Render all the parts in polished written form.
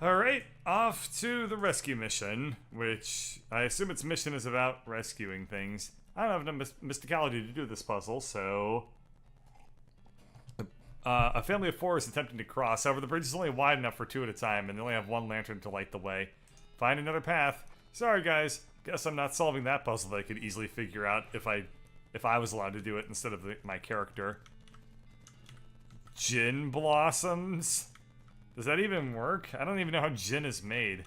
Alright, off to the rescue mission, which I assume its mission is about rescuing things. I don't have enough mysticality to do this puzzle, so... a family of four is attempting to cross. However, the bridge is only wide enough for two at a time, and they only have one lantern to light the way. Find another path. Sorry, guys. Guess I'm not solving that puzzle that I could easily figure out if I was allowed to do it instead of my character. Gin blossoms? Does that even work? I don't even know how gin is made.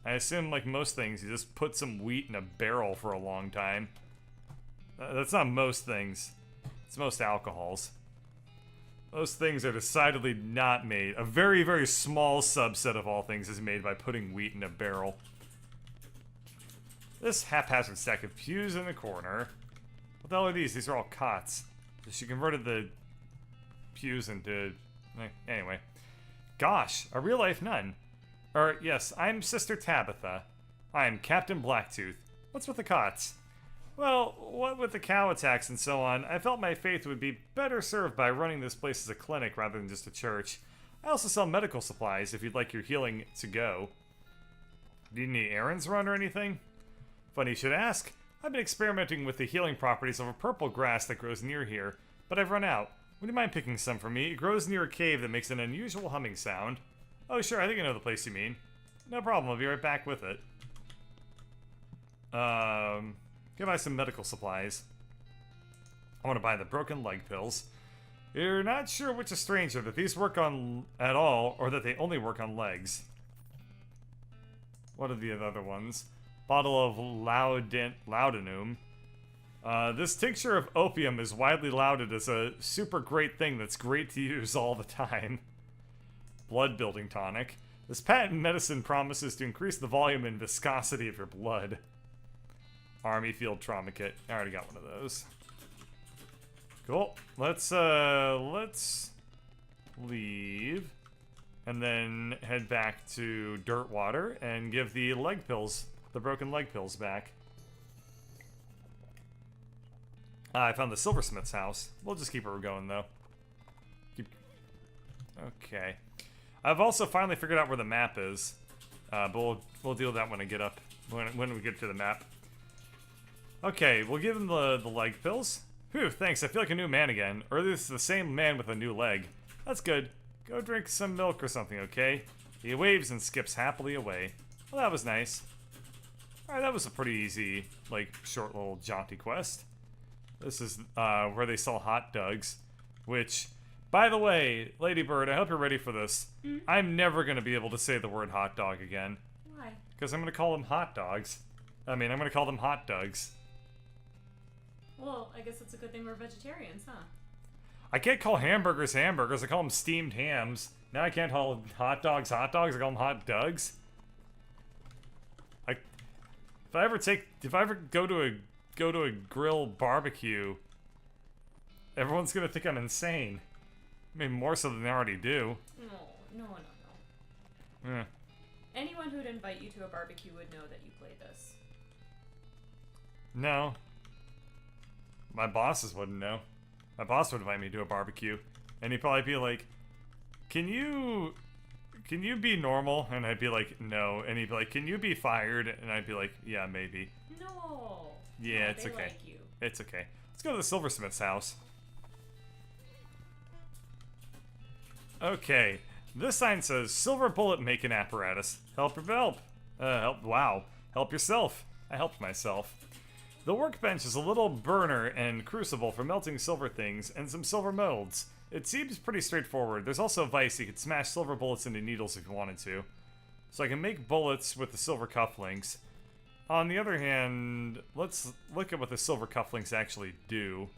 I assume, like most things, you just put some wheat in a barrel for a long time. That's not most things. It's most alcohols. Most things are decidedly not made. A very, very small subset of all things is made by putting wheat in a barrel. This haphazard stack of pews in the corner. What the hell are these? These are all cots. She converted the pews into... Anyway. Gosh, a real-life nun. Yes, I'm Sister Tabitha. I'm Captain Blacktooth. What's with the cots? Well, what with the cow attacks and so on, I felt my faith would be better served by running this place as a clinic rather than just a church. I also sell medical supplies if you'd like your healing to go. Do you need any errands run or anything? Funny you should ask. I've been experimenting with the healing properties of a purple grass that grows near here, but I've run out. Would you mind picking some for me? It grows near a cave that makes an unusual humming sound. Oh sure, I think I know the place you mean. No problem, I'll be right back with it. Go buy some medical supplies. I want to buy the broken leg pills. You're not sure which is stranger, that these work on at all, or that they only work on legs. What are the other ones? Bottle of laudanum. This tincture of opium is widely lauded as a super great thing that's great to use all the time. Blood building tonic. This patent medicine promises to increase the volume and viscosity of your blood. Army field trauma kit. I already got one of those. Cool. Let's leave and then head back to Dirtwater and give the leg pills, the broken leg pills back. I found the Silversmith's house. We'll just keep her going though. Okay. I've also finally figured out where the map is, but we'll deal with that when I get up, when we get to the map. Okay, we'll give him the leg pills. Phew, thanks, I feel like a new man again. Or this is the same man with a new leg. That's good. Go drink some milk or something, okay? He waves and skips happily away. Well, that was nice. Alright, that was a pretty easy, like, short little jaunty quest. This is where they sell hot dogs, which, by the way, Lady Bird, I hope you're ready for this. I'm never going to be able to say the word hot dog again. Why? Because I'm going to call them hot dogs. I'm going to call them hot dogs. Well, I guess it's a good thing we're vegetarians, huh? I can't call hamburgers hamburgers, I call them steamed hams. Now I can't call hot dogs, I call them hot dogs. If I ever go to a grill barbecue, everyone's gonna think I'm insane. I mean, more so than they already do. No. Yeah. Anyone who'd invite you to a barbecue would know that you play this. No. My bosses wouldn't know. My boss would invite me to a barbecue, and he'd probably be like, Can you be normal? And I'd be like, no. And he'd be like, can you be fired? And I'd be like, yeah, maybe. No. Yeah, no, it's okay. Like you. It's okay. Let's go to the Silversmith's house. Okay. This sign says, Silver Bullet Making Apparatus. Help. Wow. Help yourself. I helped myself. The workbench is a little burner and crucible for melting silver things and some silver molds. It seems pretty straightforward. There's also a vise. You could smash silver bullets into needles if you wanted to. So I can make bullets with the silver cufflinks. On the other hand, let's look at what the silver cufflinks actually do.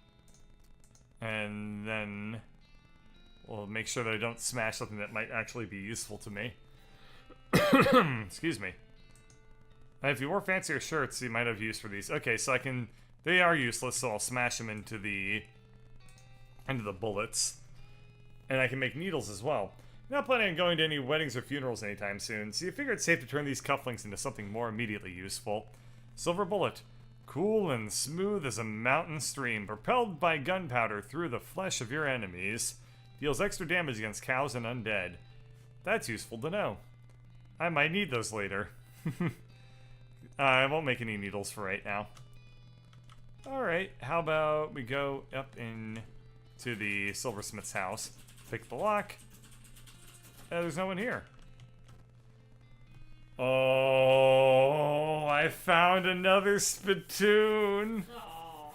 And then we'll make sure that I don't smash something that might actually be useful to me. Excuse me. If you wore fancier shirts, you might have use for these. Okay, so they are useless, so I'll smash them into the bullets. And I can make needles as well. I'm not planning on going to any weddings or funerals anytime soon, so you figure it's safe to turn these cufflinks into something more immediately useful. Silver bullet. Cool and smooth as a mountain stream, propelled by gunpowder through the flesh of your enemies. Deals extra damage against cows and undead. That's useful to know. I might need those later. I won't make any needles for right now. Alright, how about we go up into the Silversmith's house, pick the lock. There's no one here. Oh, I found another spittoon. Oh.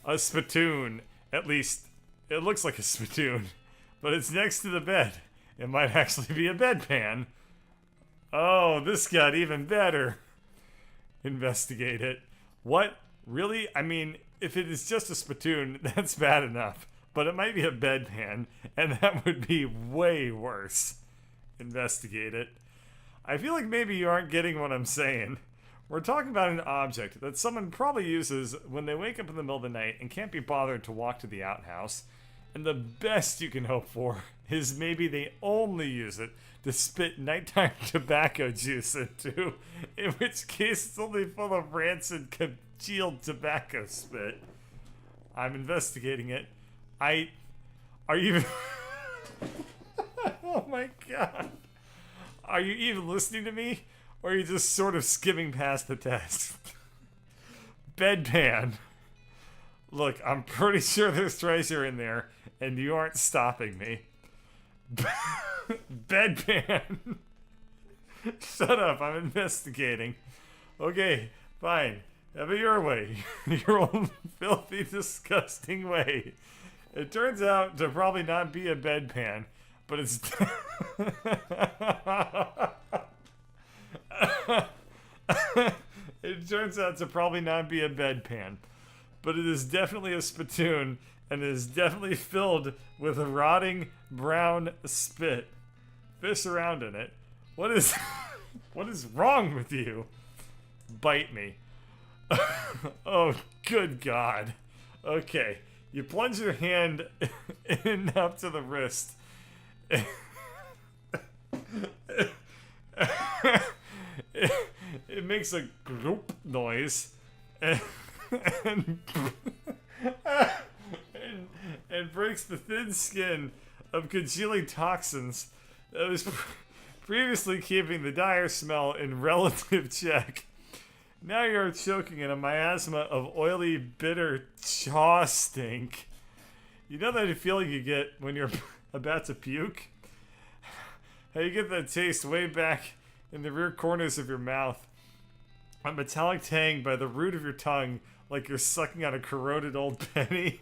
A spittoon. At least, it looks like a spittoon. But it's next to the bed. It might actually be a bedpan. Oh, this got even better. Investigate it. What? Really? I mean, if it is just a spittoon, that's bad enough. But it might be a bedpan, and that would be way worse. Investigate it. I feel like maybe you aren't getting what I'm saying. We're talking about an object that someone probably uses when they wake up in the middle of the night and can't be bothered to walk to the outhouse. And the best you can hope for is maybe they only use it to spit nighttime tobacco juice into, in which case it's only full of rancid congealed tobacco spit. I'm investigating it. Are you... Oh my god. Are you even listening to me? Or are you just sort of skimming past the test? Bedpan. Look, I'm pretty sure there's treasure in there, and you aren't stopping me. Bedpan. Shut up, I'm investigating. Okay, fine. Have it your way. Your own filthy, disgusting way. It turns out to probably not be a bedpan, but it's... It turns out to probably not be a bedpan, but it is definitely a spittoon, and it is definitely filled with rotting brown spit. Fish around in it. What is... What is wrong with you? Bite me. Oh, good God. Okay. You plunge your hand in up to the wrist. It makes a gloop noise. And breaks the thin skin of congealing toxins that was previously keeping the dire smell in relative check. Now you're choking in a miasma of oily, bitter chaw stink. You know that feeling you get when you're about to puke? How you get that taste way back in the rear corners of your mouth. A metallic tang by the root of your tongue, like you're sucking on a corroded old penny.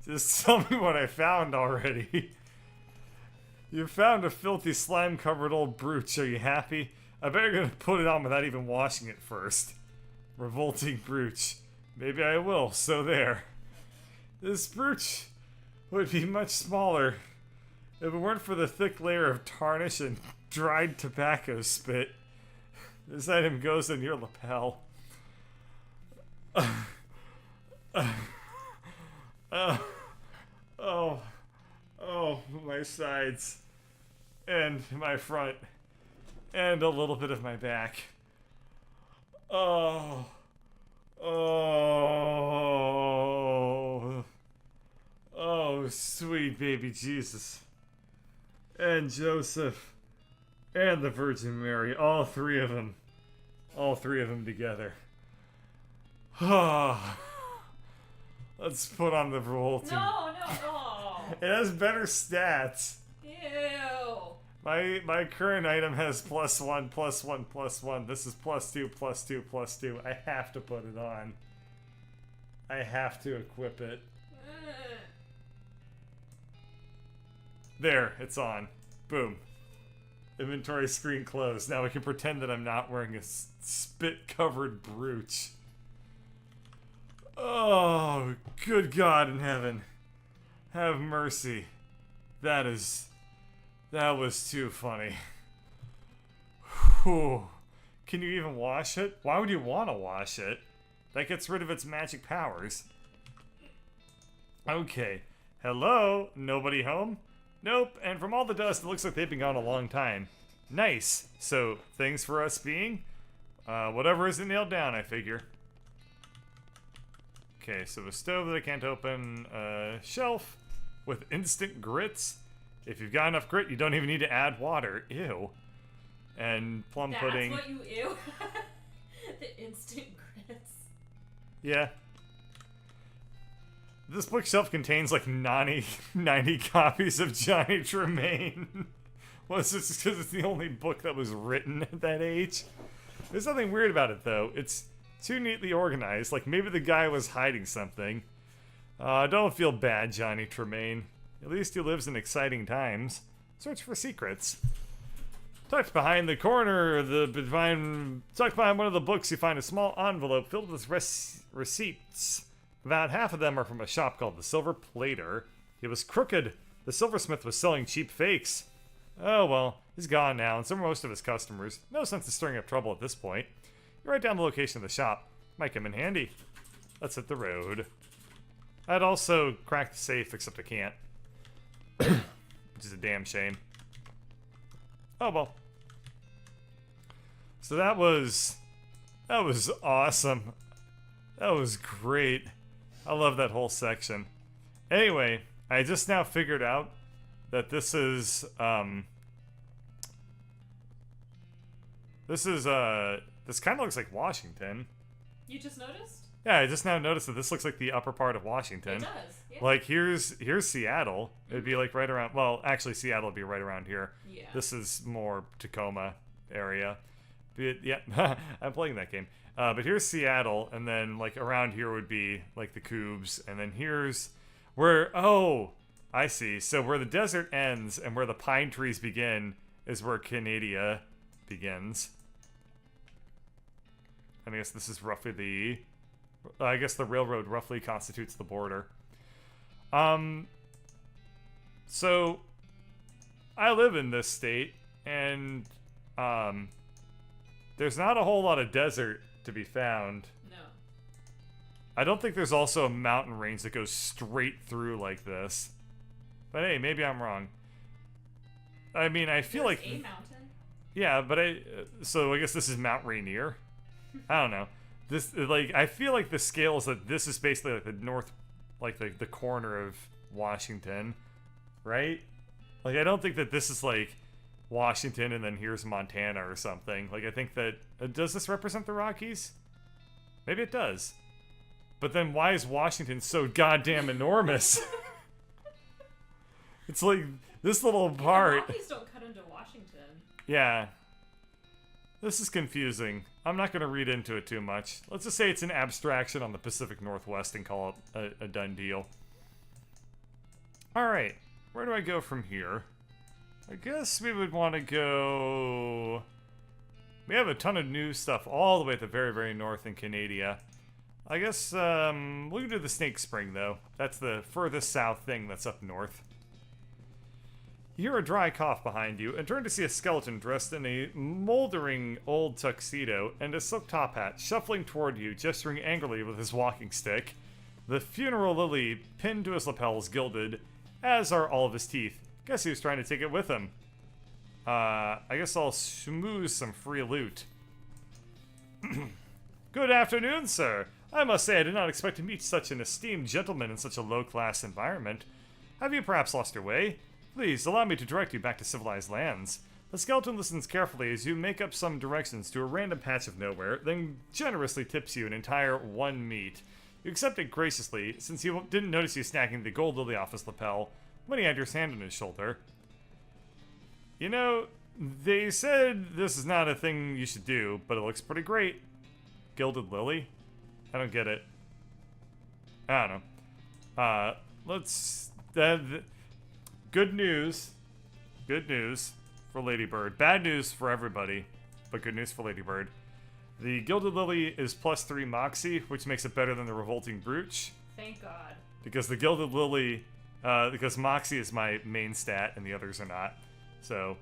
Just tell me what I found already. You found a filthy, slime-covered old brooch. Are you happy? I bet you're gonna put it on without even washing it first. Revolting brooch. Maybe I will, so there. This brooch would be much smaller if it weren't for the thick layer of tarnish and dried tobacco spit. This item goes in your lapel. Oh, my sides. And my front. And a little bit of my back. Oh, sweet baby Jesus. And Joseph. And the Virgin Mary. All three of them. All three of them together. Let's put on the revolting. No. It has better stats. Ew. My current item has +1, +1, +1. This is +2, +2, +2. I have to put it on. I have to equip it. There, it's on. Boom. Inventory screen closed. Now we can pretend that I'm not wearing a spit-covered brooch. Oh, good God in heaven. Have mercy. That was too funny. Whew. Can you even wash it? Why would you want to wash it? That gets rid of its magic powers. Okay. Hello? Nobody home? Nope. And from all the dust, it looks like they've been gone a long time. Nice. So, things for us being? Whatever isn't nailed down, I figure. Okay, so a stove that I can't open. A shelf with instant grits. If you've got enough grit, you don't even need to add water. Ew. and plum That's pudding. what you ew. The instant grits. Yeah. This bookshelf contains like 90 copies of Johnny Tremaine. Well, it's just because it's the only book that was written at that age. There's nothing weird about it, though. It's too neatly organized. Like, maybe the guy was hiding something. Don't feel bad, Johnny Tremaine. At least he lives in exciting times. Search for secrets. Tucked behind the corner, tucked behind one of the books, you find a small envelope filled with receipts. About half of them are from a shop called the Silver Plater. It was crooked. The Silversmith was selling cheap fakes. Oh well, he's gone now, and so are most of his customers. No sense in stirring up trouble at this point. You write down the location of the shop. Might come in handy. Let's hit the road. I'd also crack the safe, except I can't. Which is a damn shame. Oh well. So that was awesome. That was great. I love that whole section. Anyway, I just now figured out that this kind of looks like Washington. You just noticed? Yeah, I just now noticed that this looks like the upper part of Washington. It does. Yeah. Like here's Seattle. It'd be like right around. Well, actually, Seattle would be right around here. Yeah. This is more Tacoma area. But yeah, I'm playing that game. But here's Seattle, and then like around here would be like the Coobs, and then here's where. Oh, I see. So where the desert ends and where the pine trees begin is where Canada begins. And I guess this is roughly the. I guess the railroad roughly constitutes the border. So I live in this state, and there's not a whole lot of desert to be found. No. I don't think there's also a mountain range that goes straight through like this. But hey, maybe I'm wrong. I mean, I feel There's like... a mountain? Yeah, but so I guess this is Mount Rainier. I don't know. This, like, I feel like the scale is that this is basically like the north, like the corner of Washington, right? Like, I don't think that this is like Washington and then here's Montana or something. Like, I think that, does this represent the Rockies? Maybe it does. But then why is Washington so goddamn enormous? It's like this little part. The Rockies don't cut into Washington. Yeah. This is confusing. I'm not going to read into it too much. Let's just say it's an abstraction on the Pacific Northwest and call it a done deal. Alright. Where do I go from here? I guess we would want to go... We have a ton of new stuff all the way at the very, very north in Canada. I guess we'll do the Snake Spring, though. That's the furthest south thing that's up north. You hear a dry cough behind you and turn to see a skeleton dressed in a moldering old tuxedo and a silk top hat shuffling toward you, gesturing angrily with his walking stick. The funeral lily pinned to his lapels gilded, as are all of his teeth. Guess he was trying to take it with him. I guess I'll schmooze some free loot. Good afternoon, sir. I must say I did not expect to meet such an esteemed gentleman in such a low-class environment. Have you perhaps lost your way? Please, allow me to direct you back to civilized lands. The skeleton listens carefully as you make up some directions to a random patch of nowhere, then generously tips you an entire 1 meat. You accept it graciously, since he didn't notice you snacking the gold lily off his lapel when he had your hand on his shoulder. You know, they said this is not a thing you should do, but it looks pretty great. Gilded lily? I don't get it. I don't know. Let's... good news. Good news for Ladybird. Bad news for everybody, but good news for Ladybird. The Gilded Lily is +3 Moxie, which makes it better than the Revolting Brooch. Thank God. Because the Gilded Lily... because Moxie is my main stat and the others are not. So,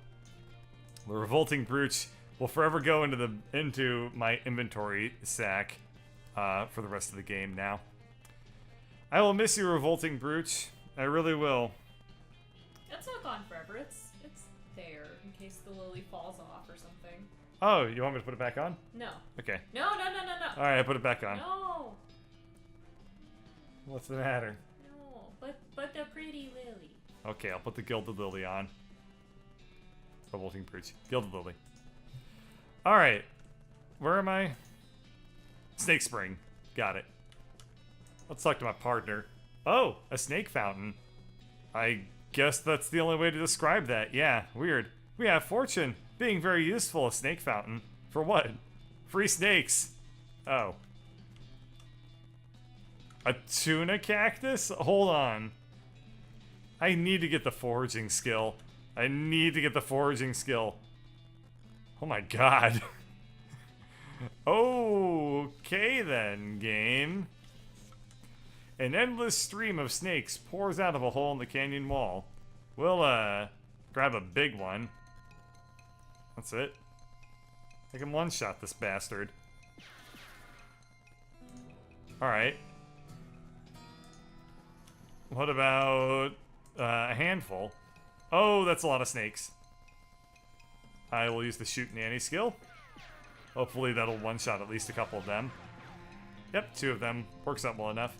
the Revolting Brooch will forever go into my inventory sack for the rest of the game now. I will miss you, Revolting Brooch. I really will. It's not gone forever. It's there in case the lily falls off or something. Oh, you want me to put it back on? No. Okay. No. Alright, I put it back on. No. What's the matter? No. But the pretty lily. Okay, I'll put the Gilded Lily on. Revolting Brooch. Gilded Lily. Alright. Where am I? Snake Spring. Got it. Let's talk to my partner. Oh, a snake fountain. I guess that's the only way to describe that. Yeah, weird. We have fortune. Being very useful, a snake fountain. For what? Free snakes. Oh. A tuna cactus? Hold on. I need to get the foraging skill. I need to get the foraging skill. Oh my god. Okay then, game. An endless stream of snakes pours out of a hole in the canyon wall. We'll, grab a big one. That's it. I can one-shot this bastard. Alright. What about a handful? Oh, that's a lot of snakes. I will use the shoot nanny skill. Hopefully that'll one-shot at least a couple of them. Yep, 2 of them. Works out well enough.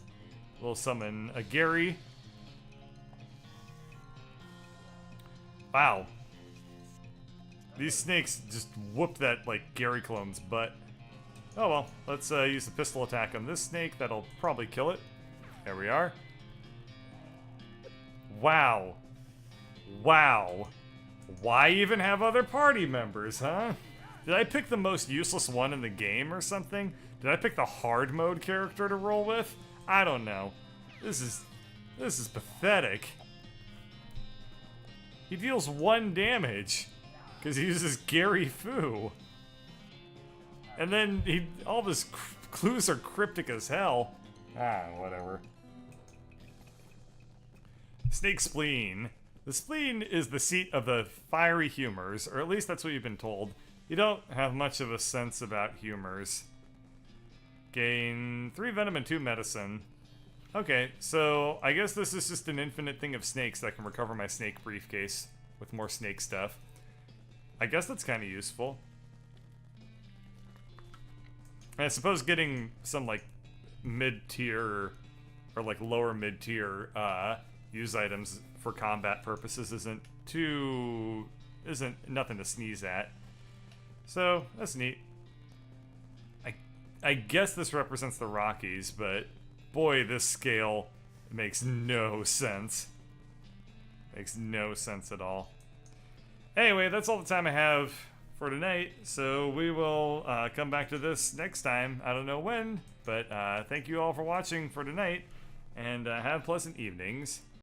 We'll summon a Gary. Wow. These snakes just whooped that, like, Gary clone's butt. Oh well, let's use the pistol attack on this snake. That'll probably kill it. There we are. Wow. Wow. Why even have other party members, huh? Did I pick the most useless one in the game or something? Did I pick the hard mode character to roll with? I don't know. This is pathetic. He deals 1 damage because he uses Gary Fu. And then all of his clues are cryptic as hell. Ah, whatever. Snake Spleen. The spleen is the seat of the fiery humors, or at least that's what you've been told. You don't have much of a sense about humors. Gain 3 venom and 2 medicine. Okay, so I guess this is just an infinite thing of snakes that can recover my snake briefcase with more snake stuff. I guess that's kind of useful. And I suppose getting some, like, mid-tier, or, like, lower mid-tier, use items for combat purposes isn't nothing to sneeze at. So, that's neat. I guess this represents the Rockies, but boy, this scale makes no sense. Makes no sense at all. Anyway, that's all the time I have for tonight, so we will come back to this next time. I don't know when, but thank you all for watching for tonight, and have pleasant evenings.